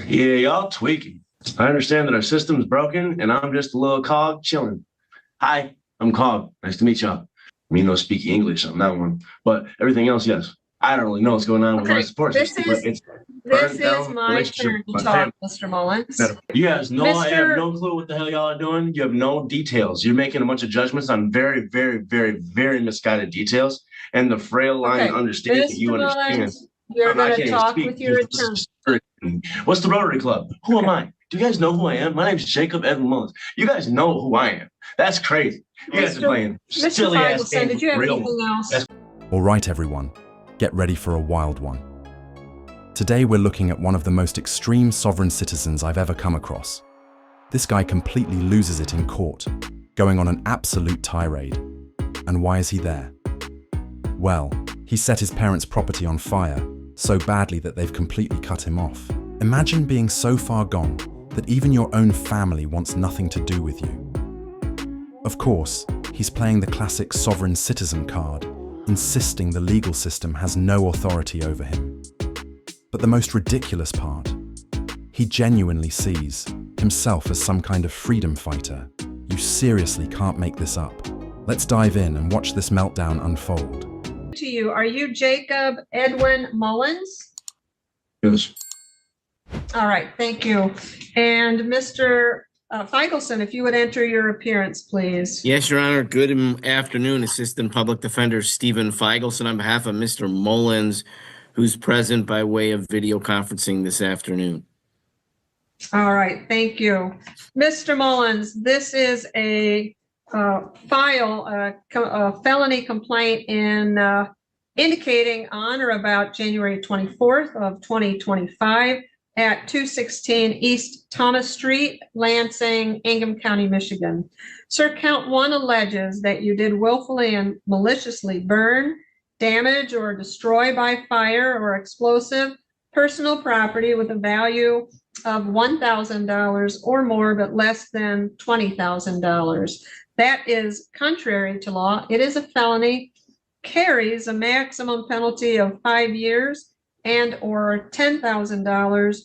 Yeah, y'all tweaking. I understand that our system's broken and I'm just a little cog chilling. Hi, I'm Cog. Nice to meet y'all. Me no speak English on that one, but everything else, yes. I don't really know what's going on with my support system, but it's This burnt is down my relationship turn with to my talk, family. Mr. Mullins. You guys know I have Mr. no clue what the hell y'all are doing. You have no details. You're making a bunch of judgments on very, very, very, very misguided details. And the frail line Okay, understanding that you Mr. understand. Mullins, you're I going can't to even talk speak. with your attorney. What's the Rotary Club? Who am I? Do you guys know who I am? My name is Jacob Edwin Mullins. You guys know who I am. That's crazy. You guys are playing silly ass games. Did you have anything else? All right, everyone, get ready for a wild one. Today we're looking at one of the most extreme sovereign citizens I've ever come across. This guy completely loses it in court, going on an absolute tirade. And why is he there? Well, he set his parents' property on fire so badly that they've completely cut him off. Imagine being so far gone that even your own family wants nothing to do with you. Of course, he's playing the classic sovereign citizen card, insisting the legal system has no authority over him. But the most ridiculous part, he genuinely sees himself as some kind of freedom fighter. You seriously can't make this up. Let's dive in and watch this meltdown unfold. To you, are you Jacob Edwin Mullins? Yes. All right, thank you. And Mr. Feigelson, if you would enter your appearance, please. Yes, Your Honor. Good afternoon, Assistant Public Defender Stephen Feigelson on behalf of Mr. Mullins, who's present by way of video conferencing this afternoon. All right, thank you. Mr. Mullins, this is a felony complaint indicating on or about January 24th of 2025 at 216 East Thomas Street, Lansing, Ingham County, Michigan. Sir, count one alleges that you did willfully and maliciously burn, damage, or destroy by fire or explosive personal property with a value of $1,000 or more, but less than $20,000. That is contrary to law. It is a felony, carries a maximum penalty of 5 years and or $10,000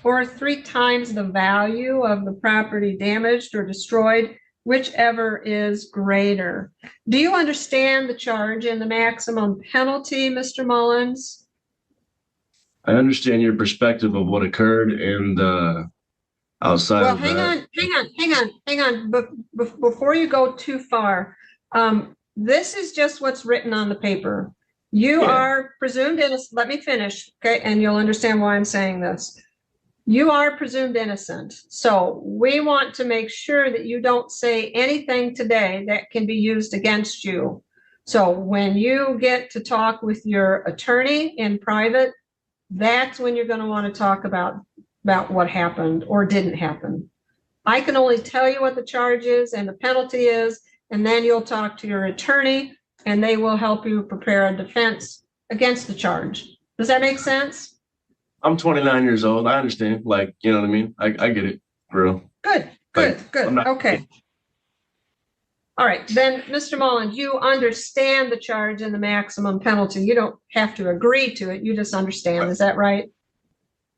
or 3 times the value of the property damaged or destroyed, whichever is greater. Do you understand the charge and the maximum penalty, Mr. Mullins? I understand your perspective of what occurred and outside well, of that. hang on. Before you go too far, this is just what's written on the paper. You are presumed innocent. Let me finish, okay? And you'll understand why I'm saying this. You are presumed innocent. So we want to make sure that you don't say anything today that can be used against you. So when you get to talk with your attorney in private, that's when you're going to want to talk about what happened or didn't happen. I can only tell you what the charge is and the penalty is, and then you'll talk to your attorney and they will help you prepare a defense against the charge. Does that make sense? I'm 29 years old. I understand. Like, you know what I mean? I get it, bro. Good. Okay. All right. Then, Mr. Mullins, you understand the charge and the maximum penalty. You don't have to agree to it. You just understand. Is that right?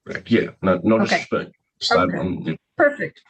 Right. Yeah. No disrespect. Okay. Perfect.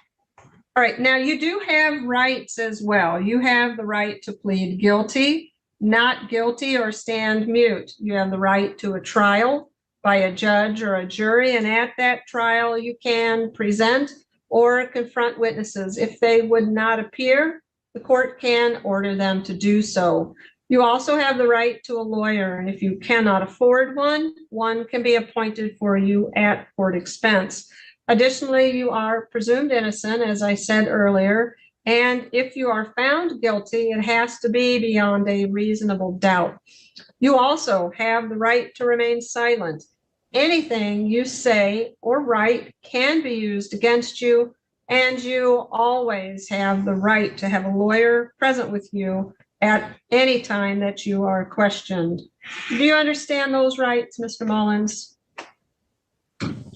All right. Now, you do have rights as well. You have the right to plead guilty, not guilty, or stand mute. You have the right to a trial by a judge or a jury, and at that trial, you can present or confront witnesses. If they would not appear, the court can order them to do so. You also have the right to a lawyer, and if you cannot afford one, one can be appointed for you at court expense. Additionally, you are presumed innocent, as I said earlier, and if you are found guilty, it has to be beyond a reasonable doubt. You also have the right to remain silent. Anything you say or write can be used against you, and you always have the right to have a lawyer present with you at any time that you are questioned. Do you understand those rights, Mr. Mullins?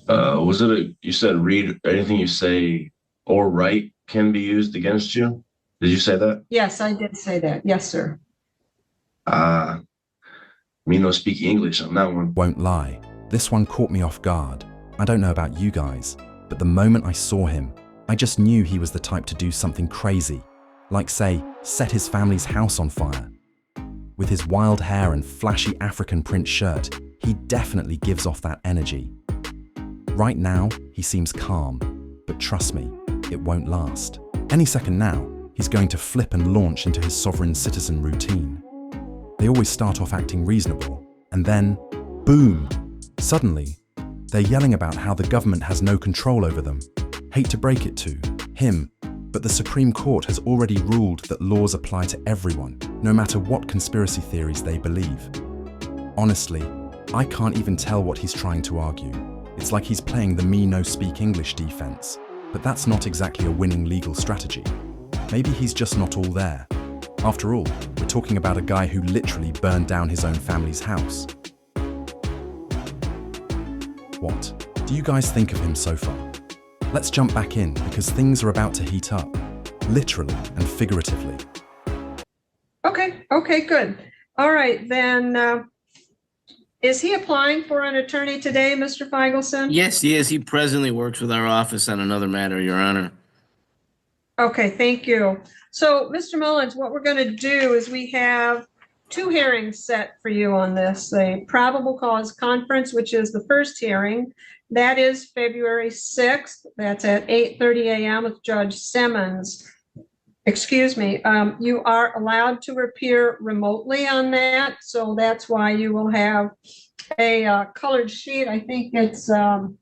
You said read anything you say or write can be used against you? Did you say that? Yes, I did say that. Yes, sir. Me no speak English on that one. Won't lie, this one caught me off guard. I don't know about you guys, but the moment I saw him, I just knew he was the type to do something crazy, like say, set his family's house on fire. With his wild hair and flashy African print shirt, he definitely gives off that energy. Right now, he seems calm, but trust me, it won't last. Any second now, he's going to flip and launch into his sovereign citizen routine. They always start off acting reasonable, and then, boom! Suddenly, they're yelling about how the government has no control over them. Hate to break it to him, but the Supreme Court has already ruled that laws apply to everyone, no matter what conspiracy theories they believe. Honestly, I can't even tell what he's trying to argue. It's like he's playing the me no speak English defense, but that's not exactly a winning legal strategy. Maybe he's just not all there. After all, we're talking about a guy who literally burned down his own family's house. What do you guys think of him so far? Let's jump back in because things are about to heat up, literally and figuratively. Okay, good. All right, then, is he applying for an attorney today, Mr. Feigelson? Yes, he is. He presently works with our office on another matter, Your Honor. Okay, thank you. So, Mr. Mullins, what we're going to do is we have 2 hearings set for you on this. A probable cause conference, which is the first hearing. That is February 6th. That's at 8:30 a.m. with Judge Simmons. Excuse me. You are allowed to appear remotely on that. So that's why you will have a colored sheet. I think it's kind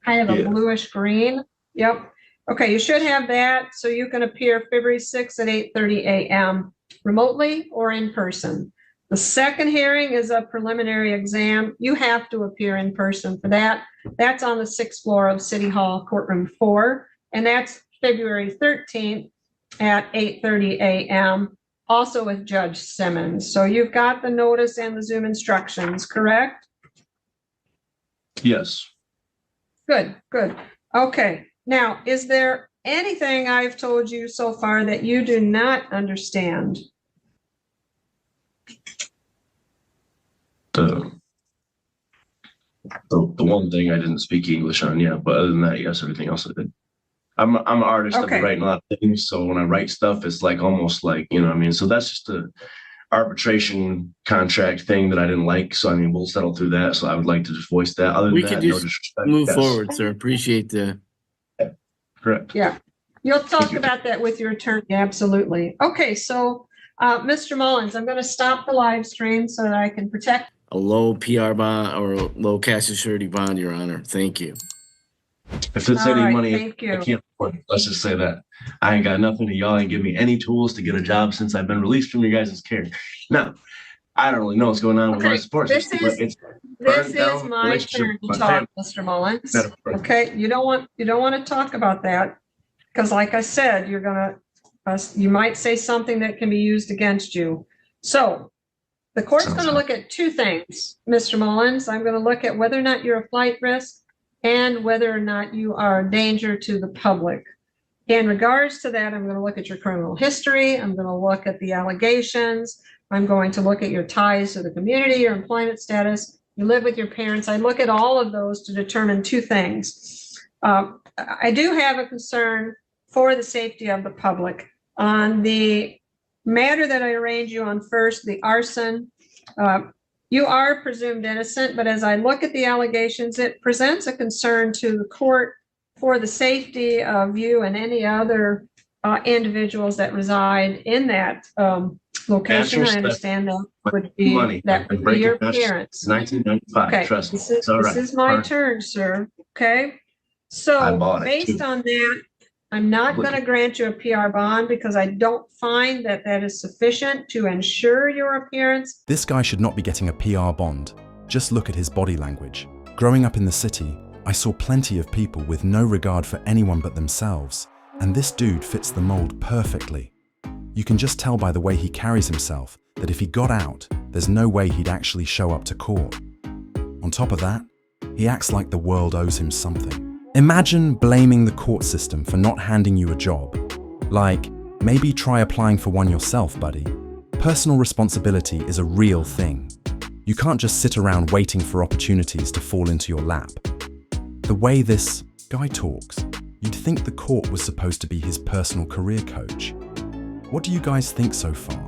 of a bluish green. Yep. Okay, you should have that. So you can appear February 6th at 8:30 a.m. remotely or in person. The second hearing is a preliminary exam. You have to appear in person for that. That's on the 6th floor of City Hall, Courtroom 4, and that's February 13th at 8:30 a.m., also with Judge Simmons. So you've got the notice and the Zoom instructions, correct? Yes. Good. Okay. Now, is there anything I've told you so far that you do not understand? The one thing I didn't speak English on, yeah, but other than that, yes, everything else I did. I'm an artist. I've Okay. been writing a lot of things, so when I write stuff, it's like almost like, you know what I mean? So that's just a arbitration contract thing that I didn't like. So I mean, we'll settle through that. So I would like to just voice that. Other than We that, could no just disrespect. move Yes. forward, sir. Appreciate the... Correct. Yeah, you'll talk Thank you. about that with your attorney, absolutely. Okay, so Mr. Mullins, I'm going to stop the live stream so that I can protect. A low PR bond or a low cash security bond, Your Honor. Thank you. If it's All any right, money, thank you. I can't afford it. Let's just say that. I ain't got nothing to y'all ain't give me any tools to get a job since I've been released from your guys' care. Now, I don't really know what's going on with my Okay, support this system, but is- it's This burned is down my relationship turn with to my talk, family. Mr. Mullins. Metaphor. Okay, you don't want to talk about that because, like I said, you're gonna you might say something that can be used against you. So the court's Sounds going to like- look at 2 things, Mr. Mullins. I'm going to look at whether or not you're a flight risk and whether or not you are a danger to the public. In regards to that, I'm going to look at your criminal history. I'm going to look at the allegations. I'm going to look at your ties to the community, your employment status. You live with your parents. I look at all of those to determine 2 things. I do have a concern for the safety of the public. On the matter that I arraigned you on first, the arson, you are presumed innocent, but as I look at the allegations, it presents a concern to the court for the safety of you and any other individuals that reside in that location. I understand that would be Money. that would be your parents. 1995. Okay, Trust me. this is It's all right. this is my Fine. turn, sir. Okay, I so bought it, based too. on that, I'm not going to grant you a PR bond because I don't find that that is sufficient to ensure your appearance. This guy should not be getting a PR bond. Just look at his body language. Growing up in the city, I saw plenty of people with no regard for anyone but themselves, and this dude fits the mold perfectly. You can just tell by the way he carries himself that if he got out, there's no way he'd actually show up to court. On top of that, he acts like the world owes him something. Imagine blaming the court system for not handing you a job. Like, maybe try applying for one yourself, buddy. Personal responsibility is a real thing. You can't just sit around waiting for opportunities to fall into your lap. the way this guy talks, you'd think the court was supposed to be his personal career coach. What do you guys think so far?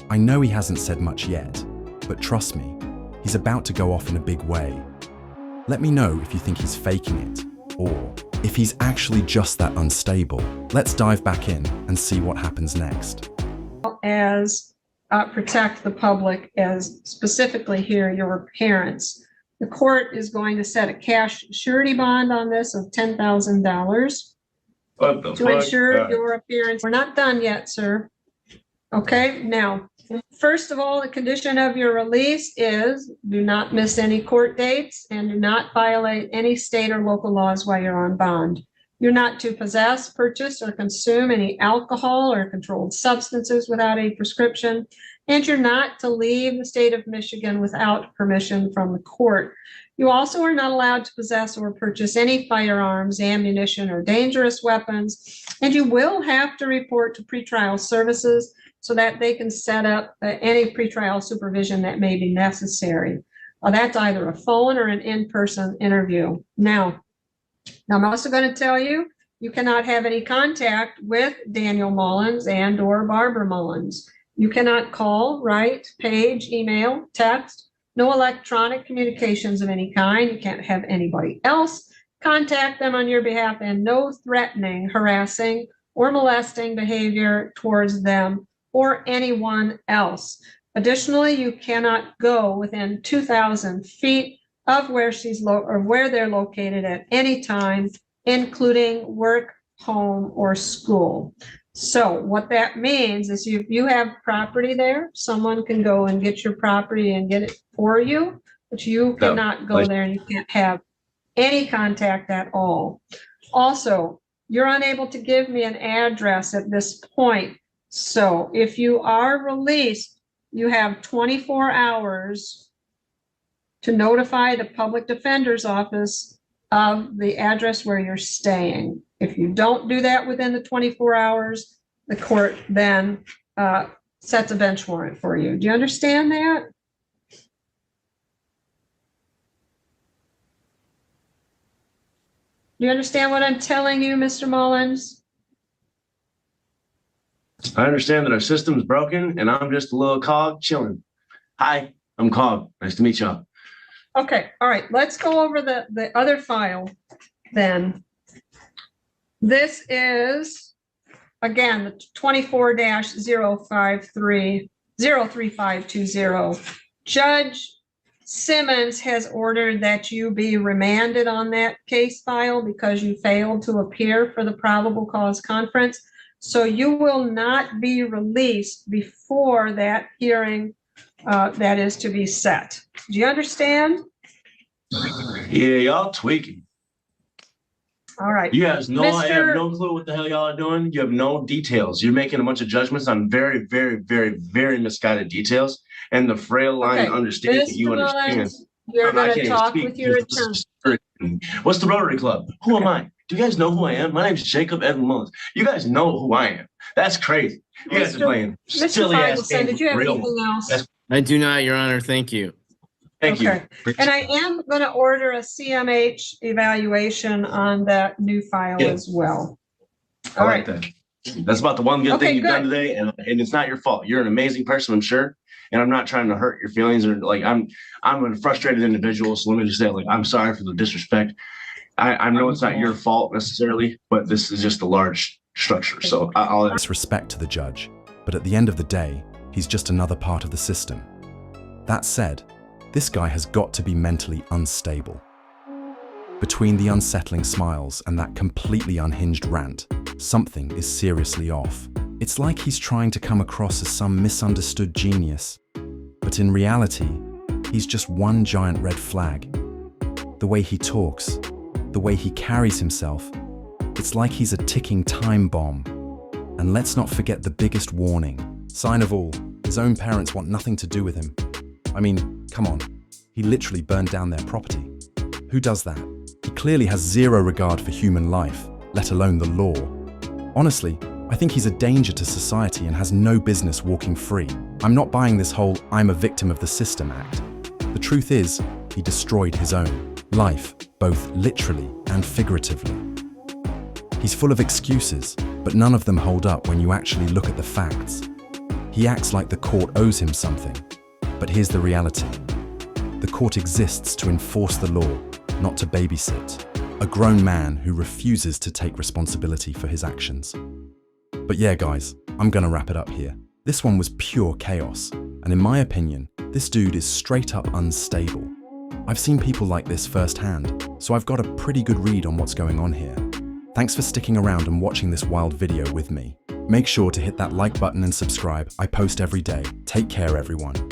I know he hasn't said much yet, but trust me, he's about to go off in a big way. Let me know if you think he's faking it, or if he's actually just that unstable. Let's dive back in and see what happens next. As protect the public, as specifically here, your parents. The court is going to set a cash surety bond on this of $10,000 to ensure your appearance. We're not done yet, sir. Okay, now, first of all, the condition of your release is do not miss any court dates and do not violate any state or local laws while you're on bond. You're not to possess, purchase, or consume any alcohol or controlled substances without a prescription, and you're not to leave the state of Michigan without permission from the court. You also are not allowed to possess or purchase any firearms, ammunition, or dangerous weapons, and you will have to report to pretrial services so that they can set up any pretrial supervision that may be necessary. That's either a phone or an in-person interview. Now, I'm also going to tell you, you cannot have any contact with Daniel Mullins and or Barbara Mullins. You cannot call, write, page, email, text, no electronic communications of any kind. You can't have anybody else contact them on your behalf, and no threatening, harassing, or molesting behavior towards them or anyone else. Additionally, you cannot go within 2,000 feet of where where they're located at any time, including work, home, or school. So what that means is if you have property there, someone can go and get your property and get it for you, but you cannot go there and you can't have any contact at all. Also, you're unable to give me an address at this point. So if you are released, you have 24 hours to notify the public defender's office of the address where you're staying. If you don't do that within the 24 hours, the court then sets a bench warrant for you. Do you understand that? Do you understand what I'm telling you, Mr. Mullins? I understand that our system's broken and I'm just a little cog chilling. Hi, I'm Cog. Nice to meet y'all. Okay, all right, let's go over the other file then. This is, again, the 24-03520. Judge Simmons has ordered that you be remanded on that case file because you failed to appear for the probable cause conference. So you will not be released before that hearing that is to be set. Do you understand? Yeah, y'all tweaking. All right. You guys know I have no clue what the hell y'all are doing. You have no details. You're making a bunch of judgments on very, very, very, very misguided details. And the frail line understanding that you understand. You're going to talk with your attorney. What's the Rotary Club? Who am I? Do you guys know who I am? My name's Jacob Edwin Mullins. You guys know who I am. That's crazy. You guys are playing silly ass games. Did you have anything else? I do not, Your Honor. Thank you. Thank you. And I am going to order a CMH evaluation on that new file as well. All right. That's about the one good thing you've done today, and it's not your fault. You're an amazing person, I'm sure, and I'm not trying to hurt your feelings or I'm a frustrated individual. So let me just say, I'm sorry for the disrespect. I know it's not your fault necessarily, but this is just a large structure. So I'll respect to the judge, but at the end of the day, he's just another part of the system. That said, this guy has got to be mentally unstable. Between the unsettling smiles and that completely unhinged rant, something is seriously off. It's like he's trying to come across as some misunderstood genius, but in reality, he's just one giant red flag. The way he talks, the way he carries himself, it's like he's a ticking time bomb. And let's not forget the biggest warning. Sign of all, his own parents want nothing to do with him. I mean, come on, he literally burned down their property. Who does that? He clearly has zero regard for human life, let alone the law. Honestly, I think he's a danger to society and has no business walking free. I'm not buying this whole "I'm a victim of the system" act. The truth is, he destroyed his own. life, both literally and figuratively. He's full of excuses, but none of them hold up when you actually look at the facts. He acts like the court owes him something, but here's the reality. The court exists to enforce the law, not to babysit a grown man who refuses to take responsibility for his actions. But yeah, guys, I'm gonna wrap it up here. This one was pure chaos, and in my opinion, this dude is straight up unstable. I've seen people like this firsthand, so I've got a pretty good read on what's going on here. Thanks for sticking around and watching this wild video with me. Make sure to hit that like button and subscribe. I post every day. Take care, everyone.